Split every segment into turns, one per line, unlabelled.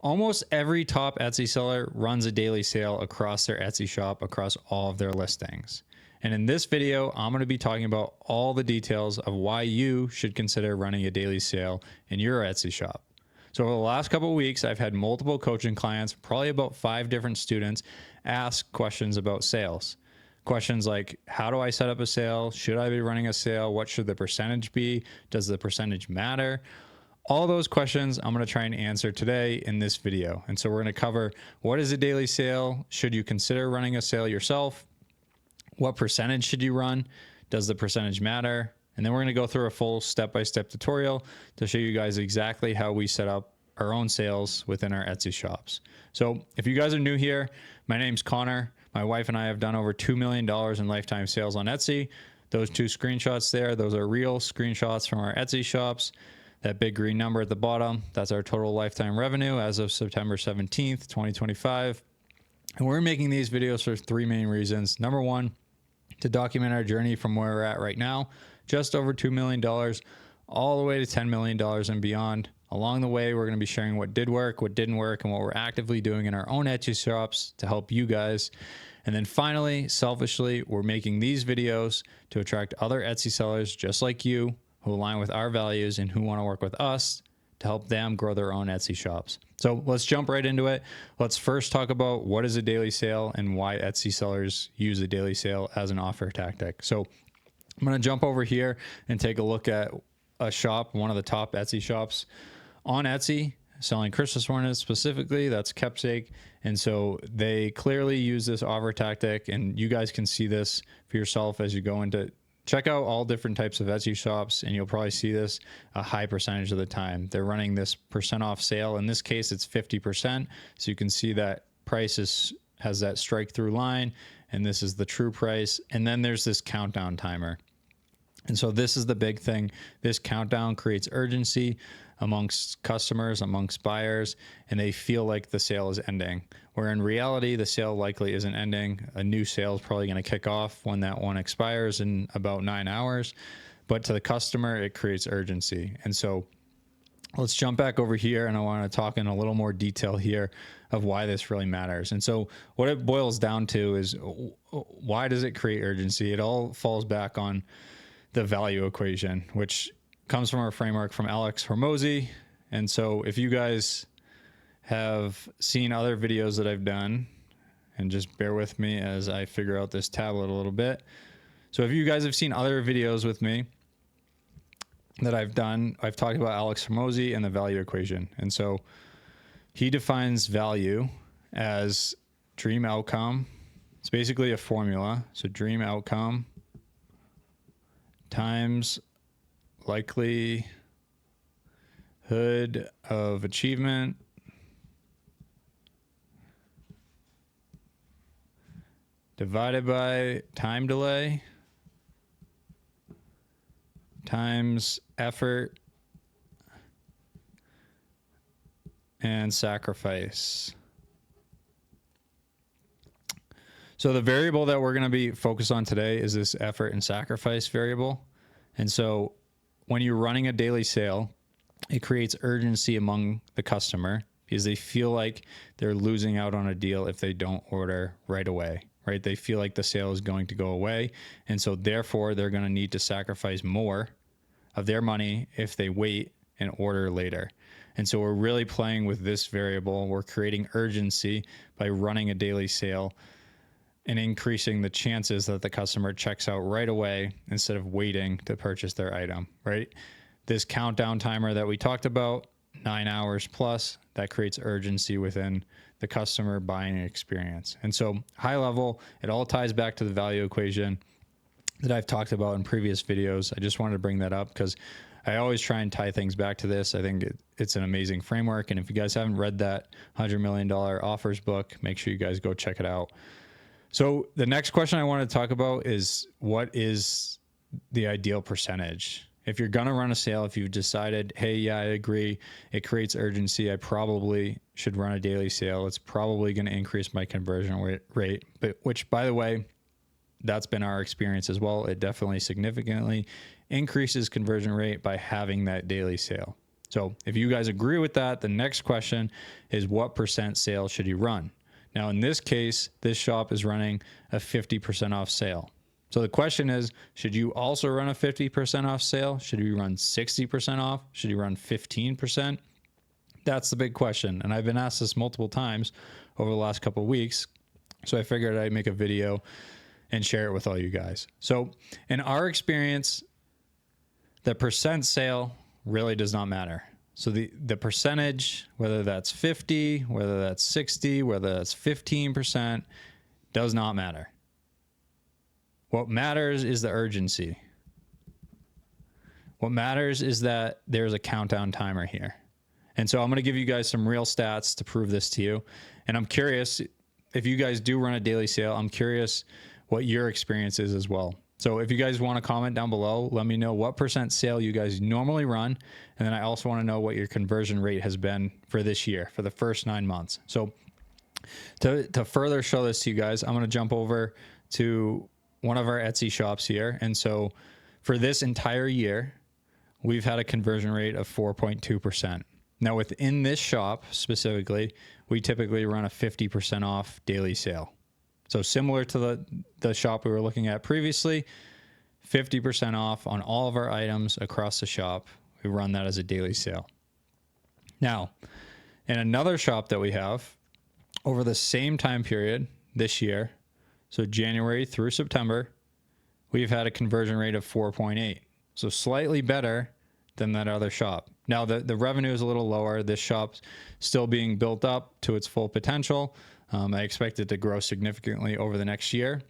Almost every top Etsy seller runs a daily sale across their Etsy shop, across all of their listings. And in this video, I'm going to be talking about all the details of why you should consider running a daily sale in your Etsy shop. So over the last couple of weeks, I've had multiple coaching clients, probably about 5 different students, ask questions about sales. Questions like, how do I set up a sale? Should I be running a sale? What should the percentage be? Does the percentage matter? All those questions I'm going to try and answer today in this video. And so we're going to cover, what is a daily sale? Should you consider running a sale yourself? What percentage should you run? Does the percentage matter? And then we're going to go through a full step-by-step tutorial to show you guys exactly how we set up our own sales within our Etsy shops. So if you guys are new here, my name's Connor. My wife and I have done over $2 million in lifetime sales on Etsy. Those 2 screenshots there, those are real screenshots from our Etsy shops. That big green number at the bottom, that's our total lifetime revenue as of September 17th, 2025. And we're making these videos for 3 main reasons. Number 1, to document our journey from where we're at right now, just over $2 million, all the way to $10 million and beyond. Along the way, we're going to be sharing what did work, what didn't work, and what we're actively doing in our own Etsy shops to help you guys. And then finally, selfishly, we're making these videos to attract other Etsy sellers just like you, who align with our values and who want to work with us to help them grow their own Etsy shops. So let's jump right into it. Let's first talk about what is a daily sale and why Etsy sellers use a daily sale as an offer tactic. So I'm going to jump over here and take a look at a shop, one of the top Etsy shops on Etsy, selling Christmas ornaments specifically. That's Keepsake. And so they clearly use this offer tactic, and you guys can see this for yourself as you go into check out all different types of Etsy shops, and you'll probably see this a high percentage of the time. They're running this % off sale. In this case, it's 50%. So you can see that price has that strike through line, and this is the true price. And then there's this countdown timer. And so this is the big thing. This countdown creates urgency amongst customers, amongst buyers, and they feel like the sale is ending. Where in reality, the sale likely isn't ending. A new sale is probably going to kick off when that one expires in about 9 hours. But to the customer, it creates urgency. And so let's jump back over here, and I want to talk in a little more detail here of why this really matters. And so what it boils down to is, why does it create urgency? It all falls back on the value equation, which comes from our framework from Alex Hormozi. And so if you guys have seen other videos that I've done, and just bear with me as I figure out this tablet a little bit. So if you guys have seen other videos with me that I've done, I've talked about Alex Hormozi and the value equation. And so he defines value as dream outcome. It's basically a formula. So dream outcome times likelihood of achievement divided by time delay times effort and sacrifice. So the variable that we're going to be focused on today is this effort and sacrifice variable. And so when you're running a daily sale, it creates urgency among the customer because they feel like they're losing out on a deal if they don't order right away, right? They feel like the sale is going to go away. And so therefore, they're going to need to sacrifice more of their money if they wait and order later. And so we're really playing with this variable. We're creating urgency by running a daily sale and increasing the chances that the customer checks out right away instead of waiting to purchase their item, right? This countdown timer that we talked about, 9 hours plus, that creates urgency within the customer buying experience. And so high level, it all ties back to the value equation that I've talked about in previous videos. I just wanted to bring that up because I always try and tie things back to this. I think it's an amazing framework. And if you guys haven't read that $100 million offers book, make sure you guys go check it out. So the next question I want to talk about is, what is the ideal percentage? If you're going to run a sale, if you've decided, hey, yeah, I agree, it creates urgency, I probably should run a daily sale. It's probably going to increase my conversion rate, but which, by the way, that's been our experience as well. It definitely significantly increases conversion rate by having that daily sale. So if you guys agree with that, the next question is what percent sale should you run? Now, in this case, this shop is running a 50% off sale. So the question is, should you also run a 50% off sale? Should you run 60% off? Should you run 15%? That's the big question. And I've been asked this multiple times over the last couple of weeks. So I figured I'd make a video and share it with all you guys. So in our experience, the percent sale really does not matter. So the percentage, whether that's 50, whether that's 60, whether that's 15%, does not matter. What matters is the urgency. What matters is that there's a countdown timer here. And so I'm going to give you guys some real stats to prove this to you. And I'm curious, if you guys do run a daily sale, I'm curious what your experience is as well. So if you guys want to comment down below, let me know what percent sale you guys normally run. And then I also want to know what your conversion rate has been for this year, for the first 9 months. So to further show this to you guys, I'm going to jump over to one of our Etsy shops here. And so for this entire year, we've had a conversion rate of 4.2%. Now within this shop specifically, we typically run a 50% off daily sale. So similar to the shop we were looking at previously, 50% off on all of our items across the shop. We run that as a daily sale. Now, in another shop that we have, over the same time period this year, so January through September, we've had a conversion rate of 4.8. So slightly better than that other shop. Now, the revenue is a little lower. This shop's still being built up to its full potential. I expect it to grow significantly over the next year.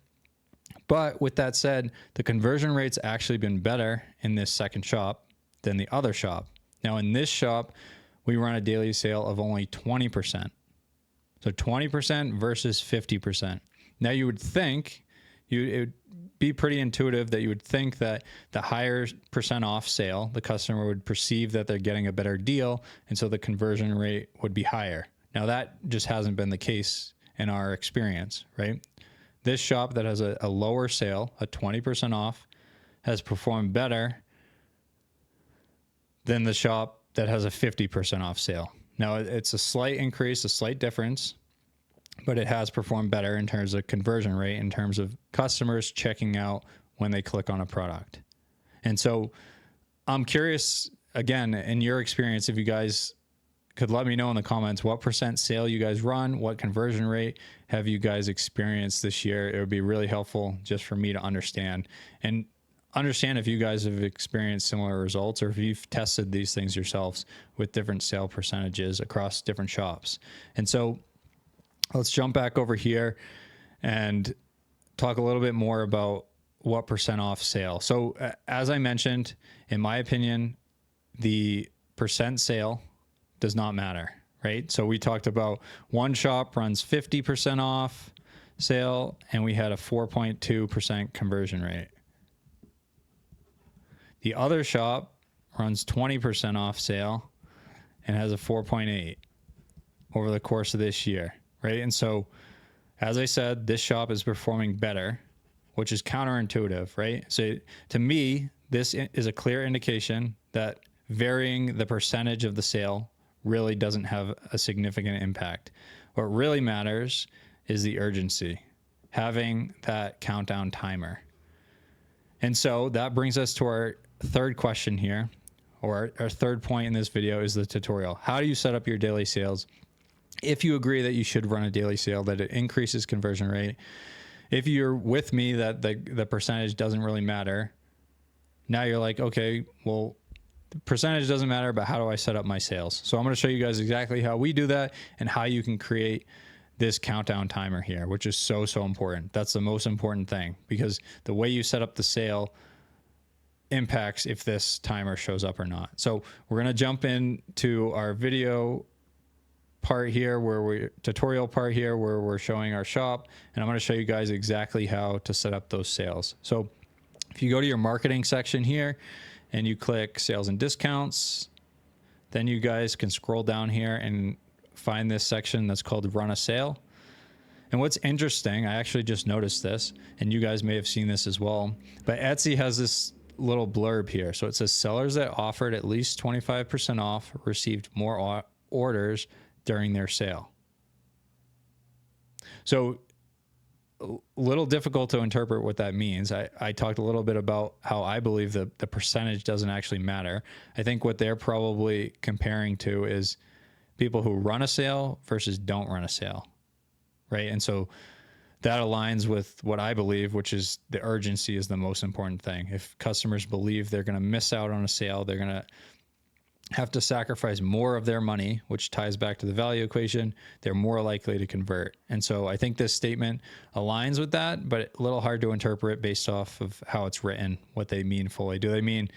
But with that said, the conversion rate's actually been better in this second shop than the other shop. Now, in this shop, we run a daily sale of only 20%. So 20% versus 50%. Now, you would think, it would be pretty intuitive that you would think that the higher percent off sale, the customer would perceive that they're getting a better deal, and so the conversion rate would be higher. Now, that just hasn't been the case in our experience, right? This shop that has a lower sale, a 20% off, has performed better than the shop that has a 50% off sale. Now, it's a slight increase, a slight difference, but it has performed better in terms of conversion rate, in terms of customers checking out when they click on a product. And so I'm curious, again, in your experience, if you guys could let me know in the comments what percent sale you guys run, what conversion rate have you guys experienced this year. It would be really helpful just for me to understand, and understand if you guys have experienced similar results or if you've tested these things yourselves with different sale percentages across different shops. And so let's jump back over here and talk a little bit more about what percent off sale. So as I mentioned, in my opinion, the percent sale does not matter, right? So we talked about one shop runs 50% off sale and we had a 4.2% conversion rate. The other shop runs 20% off sale and has a 4.8 over the course of this year, right? And so, as I said, this shop is performing better, which is counterintuitive, right? So to me, this is a clear indication that varying the percentage of the sale really doesn't have a significant impact. What really matters is the urgency, having that countdown timer. And so that brings us to our third question here, or our third point in this video is the tutorial. How do you set up your daily sales? If you agree that you should run a daily sale, that it increases conversion rate. If you're with me that the percentage doesn't really matter, now you're like, okay, well, the percentage doesn't matter, but how do I set up my sales? So I'm going to show you guys exactly how we do that and how you can create this countdown timer here, which is so important. That's the most important thing, because the way you set up the sale impacts if this timer shows up or not. So we're going to jump into our video part here, tutorial part here, where we're showing our shop, and I'm going to show you guys exactly how to set up those sales. So if you go to your marketing section here and you click sales and discounts, then you guys can scroll down here and find this section that's called run a sale. And what's interesting, I actually just noticed this, and you guys may have seen this as well, but Etsy has this little blurb here. So it says sellers that offered at least 25% off received more orders during their sale. So a little difficult to interpret what that means. I talked a little bit about how I believe the percentage doesn't actually matter. I think what they're probably comparing to is people who run a sale versus don't run a sale, right? And so that aligns with what I believe, which is the urgency is the most important thing. If customers believe they're going to miss out on a sale, they're going to have to sacrifice more of their money, which ties back to the value equation, they're more likely to convert. And so I think this statement aligns with that, but a little hard to interpret based off of how it's written, what they mean fully. Do they mean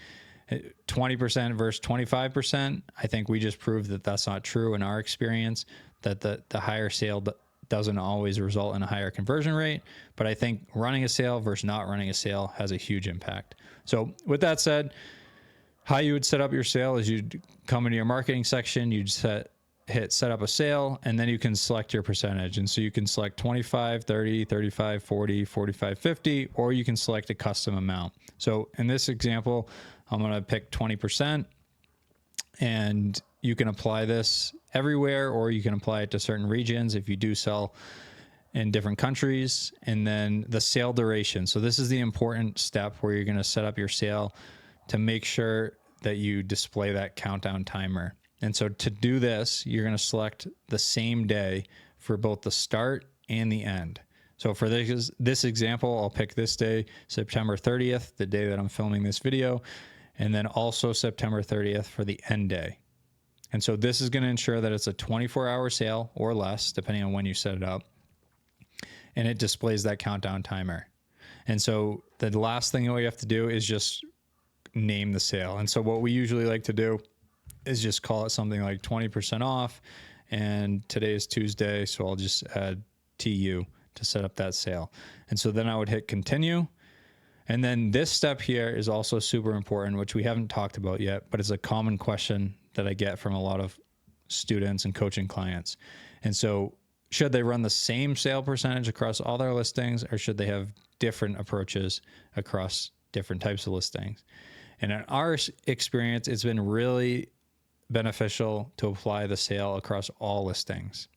20% versus 25%? I think we just proved that that's not true in our experience, that the higher sale doesn't always result in a higher conversion rate. But I think running a sale versus not running a sale has a huge impact. So with that said, how you would set up your sale is you'd come into your marketing section, you'd hit set up a sale, and then you can select your percentage. And so you can select 25, 30, 35, 40, 45, 50, or you can select a custom amount. So in this example, I'm going to pick 20%, and you can apply this everywhere, or you can apply it to certain regions if you do sell in different countries. And then the sale duration. So this is the important step where you're going to set up your sale to make sure that you display that countdown timer. And so to do this, you're going to select the same day for both the start and the end. So for this example, I'll pick this day, September 30th, the day that I'm filming this video, and then also September 30th for the end day. And so this is going to ensure that it's a 24-hour sale or less, depending on when you set it up. And it displays that countdown timer. And so the last thing that we have to do is just name the sale. And so what we usually like to do is just call it something like 20% off. And today is Tuesday, so I'll just add TU to set up that sale. And so then I would hit continue. And then this step here is also super important, which we haven't talked about yet, but it's a common question that I get from a lot of students and coaching clients. And so should they run the same sale percentage across all their listings, or should they have different approaches across different types of listings? And in our experience, it's been really beneficial to apply the sale across all listings.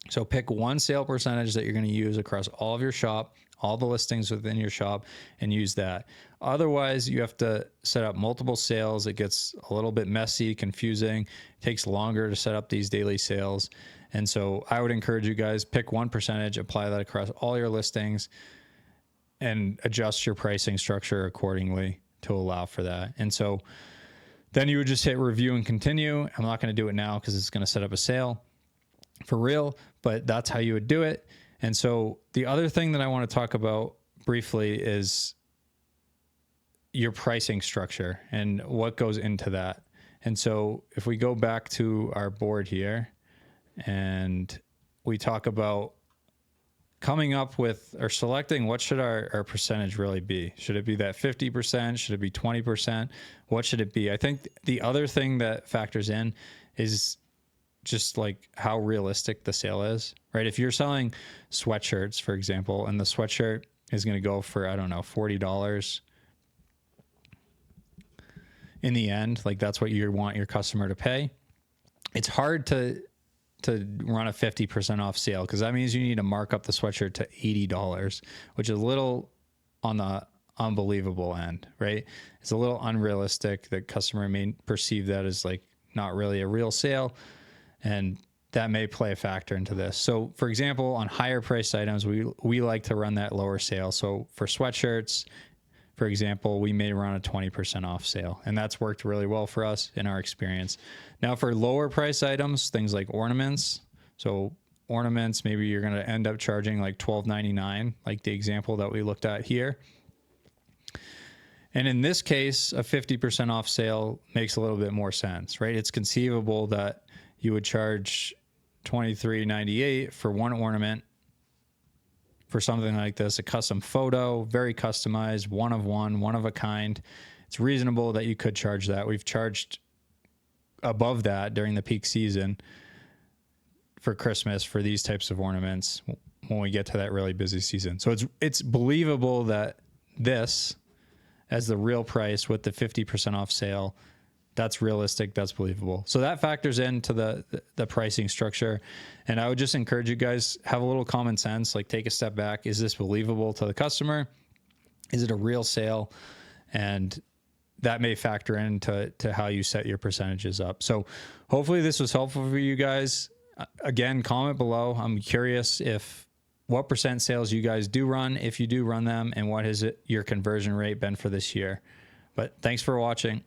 So pick one sale percentage that you're going to use across all of your shop, all the listings within your shop, and use that. Otherwise, you have to set up multiple sales. It gets a little bit messy, confusing. It takes longer to set up these daily sales. And so I would encourage you guys, pick one percentage, apply that across all your listings, and adjust your pricing structure accordingly to allow for that. And so then you would just hit review and continue. I'm not going to do it now because it's going to set up a sale for real, but that's how you would do it. And so the other thing that I want to talk about briefly is your pricing structure and what goes into that. And so if we go back to our board here and we talk about coming up with or selecting what should our percentage really be. Should it be that 50%? Should it be 20%? What should it be? I think the other thing that factors in is just like how realistic the sale is, right? If you're selling sweatshirts, for example, and the sweatshirt is going to go for, I don't know, $40 in the end, like that's what you want your customer to pay. It's hard to run a 50% off sale, because that means you need to mark up the sweatshirt to $80, which is a little on the unbelievable end, right? It's a little unrealistic. The customer may perceive that as like not really a real sale, and that may play a factor into this. So for example, on higher priced items, we like to run that lower sale. So for sweatshirts, for example, we may run a 20% off sale, and that's worked really well for us in our experience. Now for lower price items, things like ornaments. So ornaments, maybe you're going to end up charging like $12.99, like the example that we looked at here. And in this case, a 50% off sale makes a little bit more sense, right? It's conceivable that you would charge $23.98 for one ornament for something like this, a custom photo, very customized, one of a kind. It's reasonable that you could charge that. We've charged above that during the peak season for Christmas for these types of ornaments when we get to that really busy season. So it's believable that this as the real price with the 50% off sale. That's realistic. That's believable. So that factors into the pricing structure. And I would just encourage you guys, have a little common sense, like take a step back. Is this believable to the customer? Is it a real sale? And that may factor into how you set your percentages up. So hopefully this was helpful for you guys. Again, comment below. I'm curious what percent sales you guys do run, if you do run them, and what has your conversion rate been for this year. But thanks for watching.